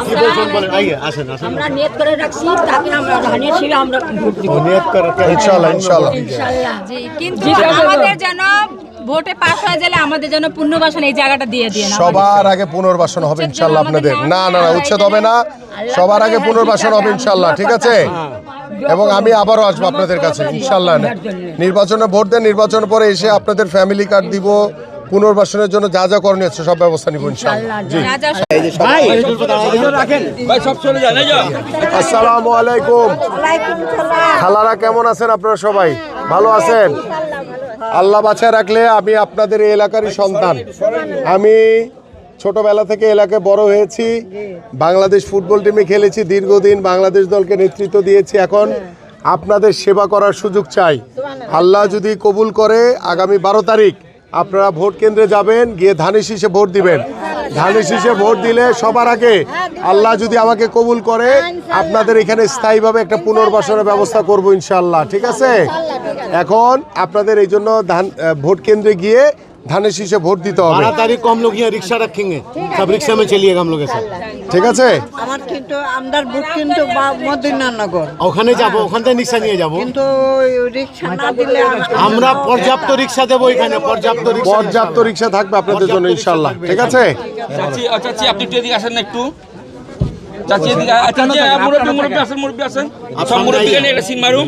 কি বলছেন বলেন, আইয়ে আসেন আসেন। আমরা নিয়ত করে রাখছি তাকে আমরা ধানের শীষে আমরা ভোট দিব নিয়ত করে ইনশাআল্লাহ ইনশাআল্লাহ ইনশাআল্লাহ। জি, কিন্তু আমাদের যেন ভোটে পাস হয়ে গেলে আমাদের যেন পুনর্বাসন এই জায়গাটা দিয়ে দিয়ে না সবার আগে পুনর্বাসন হবে ইনশাআল্লাহ আপনাদের। না না না, উচ্ছেদ হবে না, সবার আগে পুনর্বাসন হবে ইনশাআল্লাহ, ঠিক আছে? এবং আমি আবারও আসবো আপনাদের কাছে ইনশাআল্লাহ। নির্বাচনে ভোট দেন, নির্বাচন পরে এসে আপনাদের ফ্যামিলি কার্ড দিব, পুনর্বাসনের জন্য যা যা করণীয় আছে সব ব্যবস্থা নিব ইনশাআল্লাহ। জি, আসসালামু আলাইকুম। খালারা কেমন আছেন? আপনারা সবাই ভালো আছেন? আল্লাহ বাঁচায় রাখলে আমি আপনাদের এই এলাকারই সন্তান। আমি ছোটবেলা থেকে এলাকায় বড় হয়েছি, বাংলাদেশ ফুটবল টিমে খেলেছি দীর্ঘদিন, বাংলাদেশ দলকে নেতৃত্ব দিয়েছি। এখন আপনাদের সেবা করার সুযোগ চাই। আল্লাহ যদি কবুল করে আগামী 12 তারিখ আপনারা ভোট কেন্দ্রে যাবেন, গিয়ে ধানের শীষে ভোট দিবেন। ধানের শীষে ভোট দিলে সবার আগে আল্লাহ যদি আমাকে কবুল করে আপনাদের এখানে স্থায়ীভাবে একটা পুনর্বাসনের ব্যবস্থা করব ইনশাআল্লাহ, ঠিক আছে? এখন আপনাদের এই জন্য ভোট কেন্দ্রে গিয়ে धाने शीशे वोट दीते हैं। 12 तारीख को हम लोग यहाँ रिक्शा रखेंगे, सब रिक्शा में चलिएगा हम लोग के साथ, ठीक আছে? আমার কিন্তু আমদার বুট কিন্তু মদিনানগর ওখানে যাব, ওখান থেকে রিক্সা নিয়ে যাব, কিন্তু রিকশা না দিলে আমরা পর্যাপ্ত রিক্সা দেব, এখানে পর্যাপ্ত রিক্সা থাকবে আপনাদের জন্য ইনশাআল্লাহ, ঠিক আছে? চাচি চাচি আপনি একটু এদিকে আসেন না একটু, চাচি এদিকে, চাচি মুরব্বি আসেন, মুরব্বি আসেন, সব মুরব্বি এখানে একটা সিন মারুন।